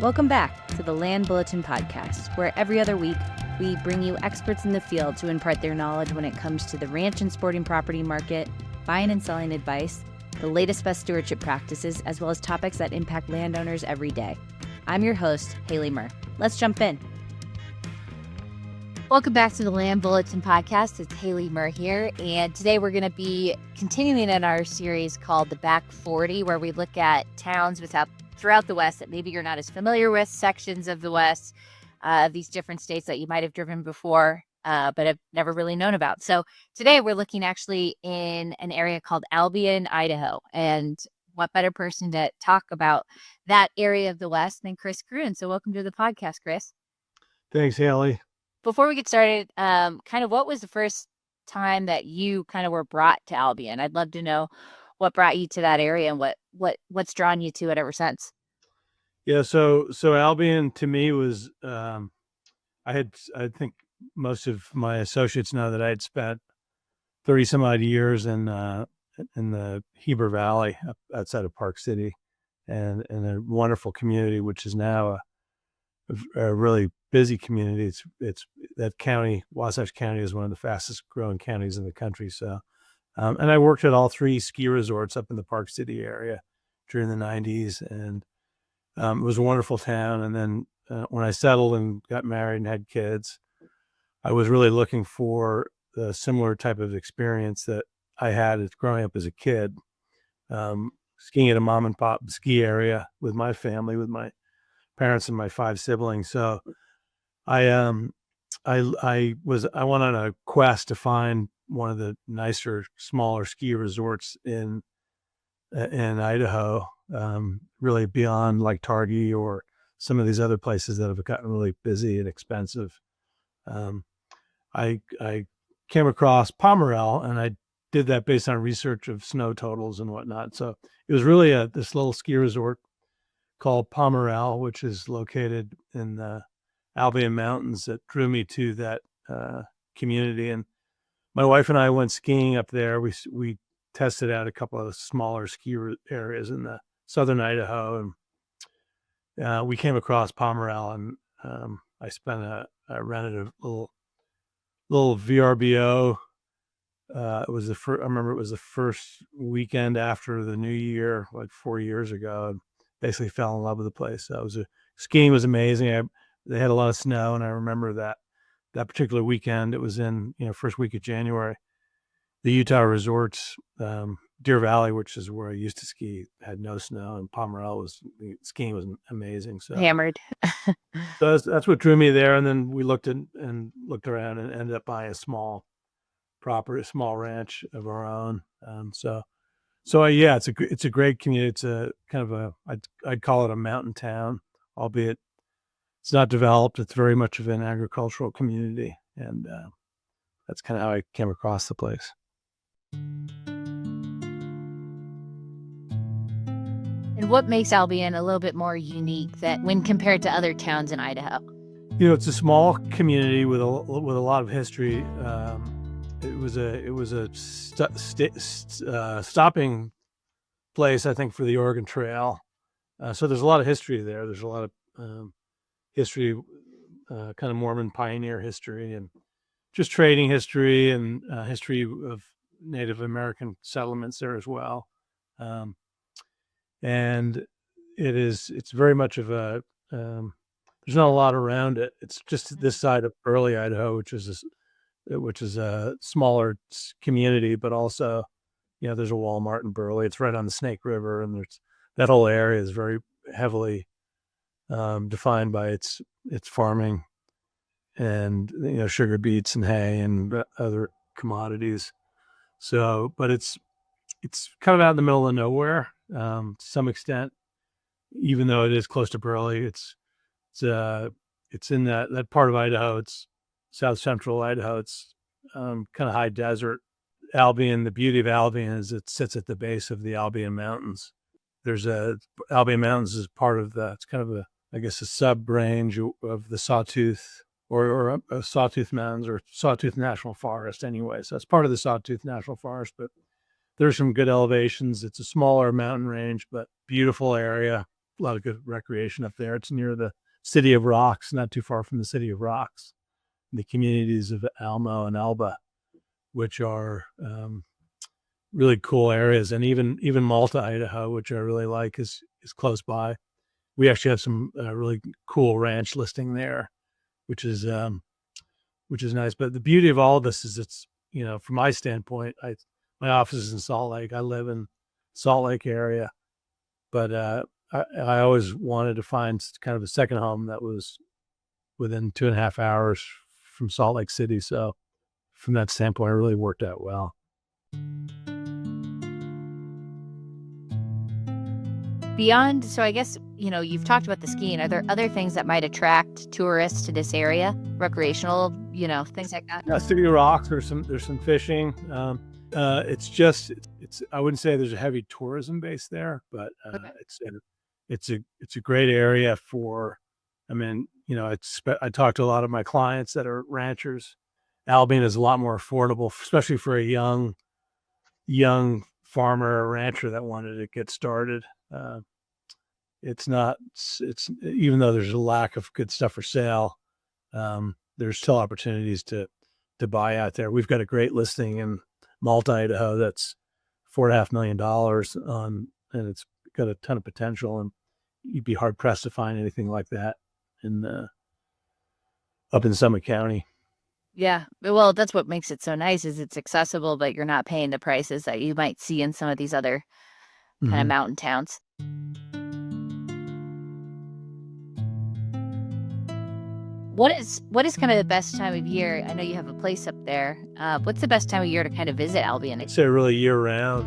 Welcome back to the Land Bulletin Podcast, where every other week we bring you experts in the field to impart their knowledge when it comes to the ranch and sporting property market, buying and selling advice, the latest best stewardship practices, as well as topics that impact landowners every day. I'm your host, Haley Mirr. Let's jump in. Welcome back to the Land Bulletin Podcast. It's Haley Mirr here, and today we're going to be continuing in our series called The Back 40, where we look at towns throughout the West that maybe you're not as familiar with, sections of the West, these different states that you might have driven before, but have never really known about. So today we're looking actually in an area called Albion, Idaho. And what better person to talk about that area of the West than Chris Corroon. So welcome to the podcast, Chris. Thanks, Haley. Before we get started, what was the first time that you kind of were brought to Albion? I'd love to know what brought you to that area and what's drawn you to it ever since. Yeah, so Albion to me was I think most of my associates know that I had spent 30 some odd years in the Heber Valley outside of Park City, and in a wonderful community, which is now a really busy community. It's that county, Wasatch County, is one of the fastest growing counties in the country. So. And I worked at all three ski resorts up in the Park City area during the 90s, and it was a wonderful town. And then when I settled and got married and had kids, I was really looking for the similar type of experience that I had growing up as a kid, skiing at a mom and pop ski area with my family, with my parents and my 5 siblings. So I went on a quest to find one of the nicer, smaller ski resorts in Idaho, really beyond like Targhee or some of these other places that have gotten really busy and expensive. I came across Pomerel, and I did that based on research of snow totals and whatnot. So it was really this little ski resort called Pomerel, which is located in the Albion Mountains, that drew me to that community. And my wife and I went skiing up there. We tested out a couple of smaller ski areas in the southern Idaho, and we came across Pomerel, and I rented a little VRBO. I remember it was the first weekend after the new year, like 4 years ago, and basically fell in love with the place. So skiing was amazing. They had a lot of snow, and I remember that particular weekend. It was in first week of January. The Utah resorts, Deer Valley, which is where I used to ski, had no snow, and Pomerel skiing was amazing. So hammered. So that's what drew me there. And then we looked around and ended up buying a small ranch of our own. Yeah, it's a great community. It's a kind of I'd call it a mountain town, albeit it's not developed. It's very much of an agricultural community, and that's kind of how I came across the place. And what makes Albion a little bit more unique when compared to other towns in Idaho? It's a small community with a lot of history. It was a stopping place, I think, for the Oregon Trail. So there's a lot of history there. There's a lot of history, kind of Mormon pioneer history, and just trading history, and history of Native American settlements there as well. And it's very much of a, there's not a lot around it. It's just this side of Burley, Idaho, which is a smaller community, but also, there's a Walmart in Burley. It's right on the Snake River, and that whole area is very heavily defined by its farming and sugar beets and hay and other commodities. So, but it's kind of out in the middle of nowhere to some extent, even though it is close to Burley. It's in that part of Idaho. It's south central Idaho. It's kind of high desert. Albion, the beauty of Albion is it sits at the base of the Albion Mountains. Albion Mountains is part of it's kind of a sub range of the Sawtooth or Sawtooth Mountains or Sawtooth National Forest anyway. So it's part of the Sawtooth National Forest, but there's some good elevations. It's a smaller mountain range, but beautiful area, a lot of good recreation up there. It's near the City of Rocks, not too far from the City of Rocks, the communities of Almo and Alba, which are really cool areas. And even Malta, Idaho, which I really like, is close by. We actually have some really cool ranch listing there, which is nice. But the beauty of all of this is it's, from my standpoint, my office is in Salt Lake. I live in Salt Lake area, but I always wanted to find kind of a second home that was within 2.5 hours from Salt Lake City. So from that standpoint, it really worked out well. Beyond, so I guess, you've talked about the skiing. Are there other things that might attract tourists to this area? Recreational, things like that? Yeah, City of Rocks, there's some fishing. It's I wouldn't say there's a heavy tourism base there, but Okay. it's a great area for, I talked to a lot of my clients that are ranchers. Albion is a lot more affordable, especially for a young farmer or rancher that wanted to get started. It's even though there's a lack of good stuff for sale, there's still opportunities to buy out there. We've got a great listing in Malta, Idaho, that's $4.5 million on, and it's got a ton of potential. And you'd be hard pressed to find anything like that up in Summit County. Yeah. Well, that's what makes it so nice is it's accessible, but you're not paying the prices that you might see in some of these other kind of mountain towns. What is kind of the best time of year? I know you have a place up there. What's the best time of year to kind of visit Albion? I'd say really year round.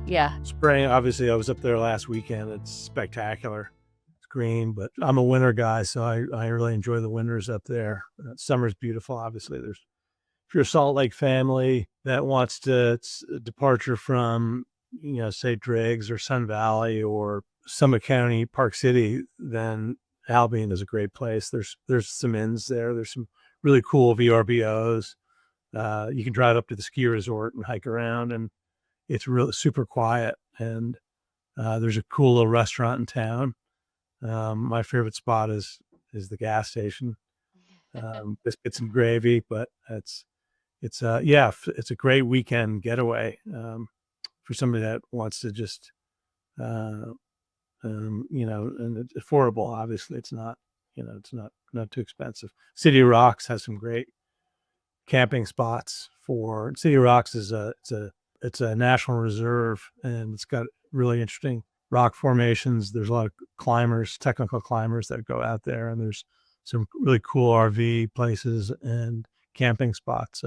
Yeah. Spring, obviously, I was up there last weekend. It's spectacular. It's green, but I'm a winter guy, so I really enjoy the winters up there. Summer's beautiful. Obviously, if you're a Salt Lake family that wants to departure from, say Driggs or Sun Valley or Summit County, Park City, then Albion is a great place. There's some inns there. There's some really cool VRBOs. You can drive up to the ski resort and hike around, and it's really super quiet. And there's a cool little restaurant in town. My favorite spot is the gas station. Biscuits and gravy, but it's a great weekend getaway for somebody that wants to just and it's affordable. Obviously, it's not not too expensive. City of Rocks has some great camping spots. For City of Rocks is it's a national reserve, and it's got really interesting rock formations. There's a lot of technical climbers that go out there, and there's some really cool RV places and camping spots.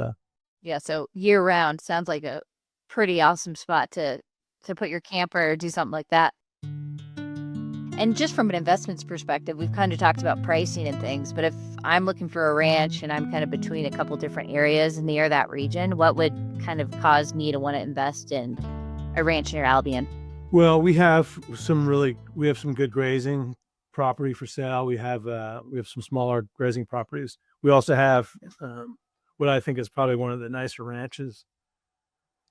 Yeah. So year round sounds like a pretty awesome spot to put your camper or do something like that. And just from an investments perspective, we've kind of talked about pricing and things, but if I'm looking for a ranch and I'm kind of between a couple different areas near that region, what would kind of cause me to want to invest in a ranch near Albion? Well, we have some good grazing property for sale. We have some smaller grazing properties. We also have what I think is probably one of the nicer ranches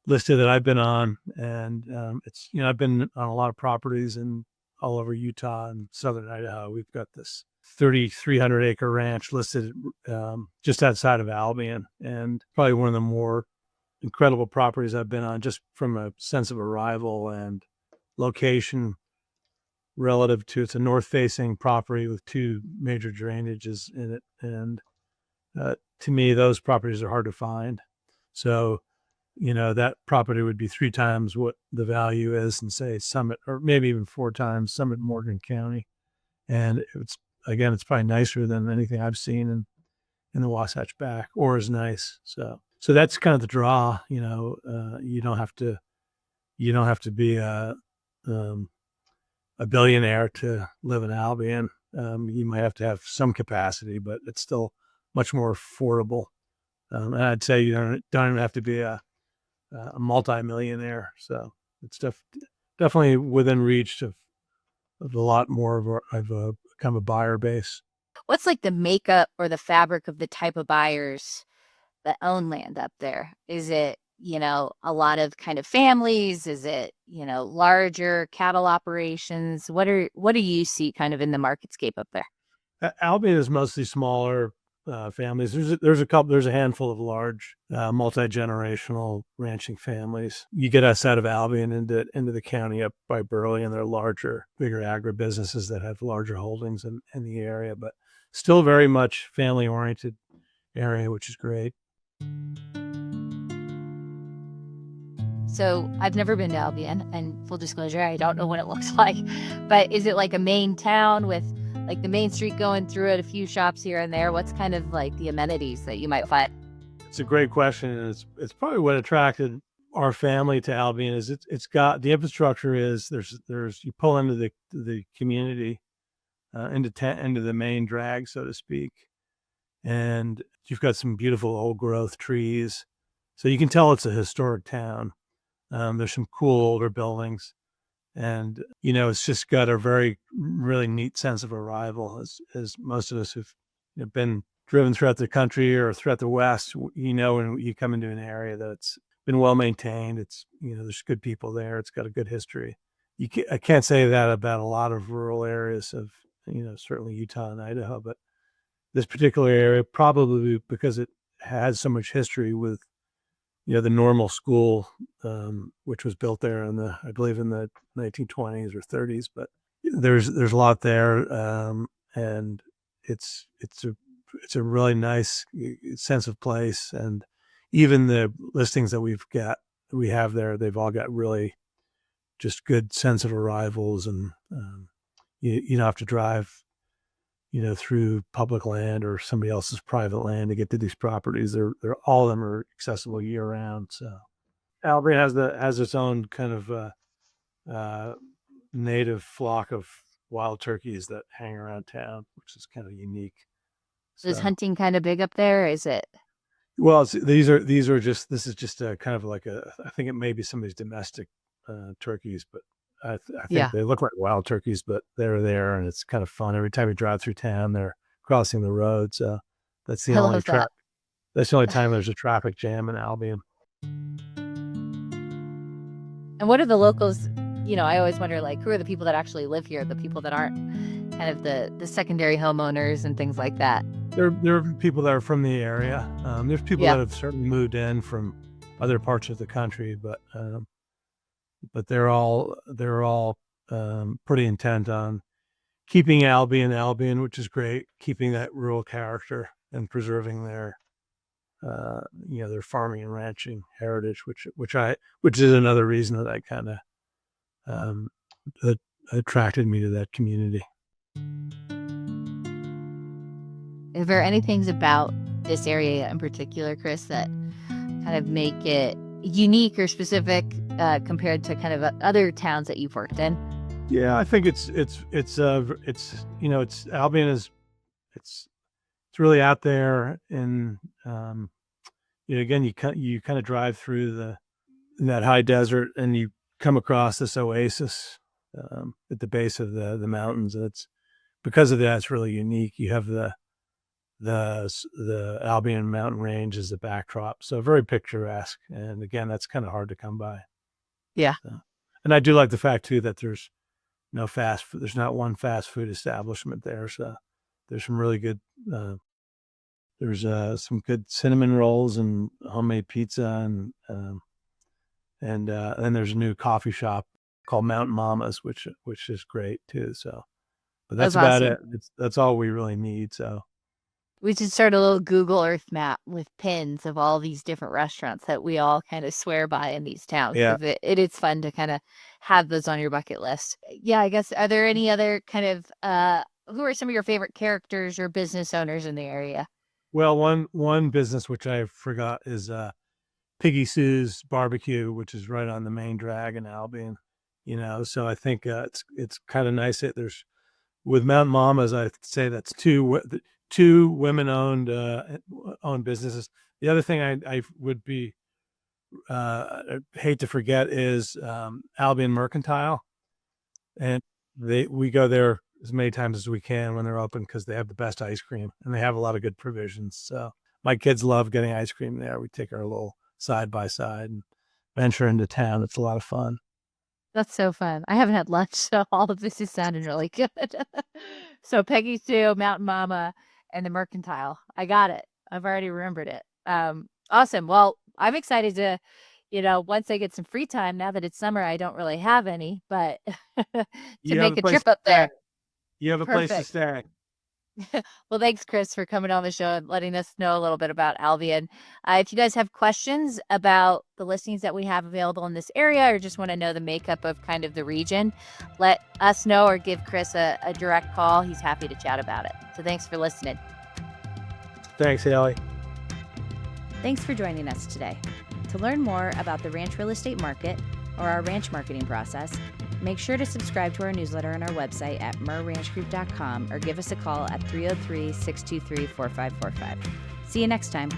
listed that I've been on, and it's I've been on a lot of properties in all over Utah and southern Idaho. We've got this 3,300 acre ranch listed just outside of Albion, and probably one of the more incredible properties I've been on, just from a sense of arrival and location relative to. It's a north facing property with 2 major drainages in it, and to me those properties are hard to find. So that property would be 3 times what the value is in, say, Summit, or maybe even 4 times Summit, Morgan County. And it's probably nicer than anything I've seen in the Wasatch Back, or as nice. So that's kind of the draw. You don't have to be a billionaire to live in Albion. You might have to have some capacity, but it's still much more affordable. And I'd say you don't even have to be a multi-millionaire. So it's definitely within reach of a lot more of a kind of a buyer base. What's like the makeup or the fabric of the type of buyers that own land up there? Is it a lot of kind of families? Is it, larger cattle operations? What do you see kind of in the marketscape up there? Albion is mostly smaller families. There's a handful of large multi-generational ranching families. You get outside of Albion into the county up by Burley, and there are bigger agribusinesses that have larger holdings in the area, but still very much family-oriented area, which is great. So I've never been to Albion, and full disclosure, I don't know what it looks like. But is it like a main town with like the main street going through it, a few shops here and there? What's kind of like the amenities that you might find? It's a great question, and it's probably what attracted our family to Albion. Is it's got the infrastructure is there's you pull into the community into the main drag, so to speak, and you've got some beautiful old growth trees, so you can tell it's a historic town. There's some cool older buildings, and it's just got a really neat sense of arrival. As most of us who've been driven throughout the country or throughout the West, when you come into an area that's been well maintained, it's there's good people there. It's got a good history. I can't say that about a lot of rural areas of certainly Utah and Idaho, but this particular area, probably because it has so much history with the normal school, which was built there I believe in the 1920s or 30s, but there's a lot there, and it's a really nice sense of place, and even the listings that we have there, they've all got really just good sense of arrivals, and you don't have to drive through public land or somebody else's private land to get to these properties. They're all of them are accessible year round. So Albion has its own kind of native flock of wild turkeys that hang around town, which is kind of unique. Is hunting kind of big up there? Is it? Well, this is just a kind of like I think it may be somebody's domestic turkeys, but I think they look like wild turkeys, but they're there, and it's kind of fun. Every time you drive through town, they're crossing the road. So that's the only that's the only time there's a traffic jam in Albion. And what are the locals? I always wonder, like, who are the people that actually live here, the people that aren't kind of the secondary homeowners and things like that? There are people that are from the area. There's people that have certainly moved in from other parts of the country, but they're all pretty intent on keeping Albion, which is great, keeping that rural character and preserving their their farming and ranching heritage, which is another reason that I kind of that attracted me to that community. Is there any things about this area in particular, Chris, that kind of make it unique or specific compared to kind of other towns that you've worked in? Yeah, I think it's Albion is it's really out there, and again you kind of drive through that high desert, and you come across this oasis at the base of the mountains, and it's because of that it's really unique. You have the Albion mountain range as the backdrop, so very picturesque, and again that's kind of hard to come by. Yeah. And I do like the fact too that there's not one fast food establishment there, so there's some really good there's some good cinnamon rolls and homemade pizza, and then there's a new coffee shop called Mountain Mama's, which is great too. So, but that's about it. That's all we really need. So we should start a little Google Earth map with pins of all these different restaurants that we all kind of swear by in these towns. Yeah, it is fun to kind of have those on your bucket list. Yeah, I guess, are there any other kind of who are some of your favorite characters or business owners in the area? Well, one business which I forgot is Piggy Sue's Barbecue, which is right on the main drag in Albion. So I think it's kind of nice that there's, with Mountain Mama's, I'd say that's two women owned businesses. The other thing I would be hate to forget is Albion Mercantile, and we go there as many times as we can when they're open because they have the best ice cream and they have a lot of good provisions. So my kids love getting ice cream there. We take our little side by side and venture into town. It's a lot of fun. That's so fun. I haven't had lunch, so all of this is sounding really good. So Peggy Sue, Mountain Mama, and the Mercantile. I got it. I've already remembered it. Awesome. Well, I'm excited to, once I get some free time, now that it's summer, I don't really have any, but to You have make a a place trip to up there. stay. You have a place to Perfect. stay. Well, thanks, Chris, for coming on the show and letting us know a little bit about Albion. If you guys have questions about the listings that we have available in this area or just want to know the makeup of kind of the region, let us know or give Chris a direct call. He's happy to chat about it. So thanks for listening. Thanks, Haley. Thanks for joining us today. To learn more about the ranch real estate market or our ranch marketing process, make sure to subscribe to our newsletter on our website at mirranchgroup.com or give us a call at 303-623-4545. See you next time.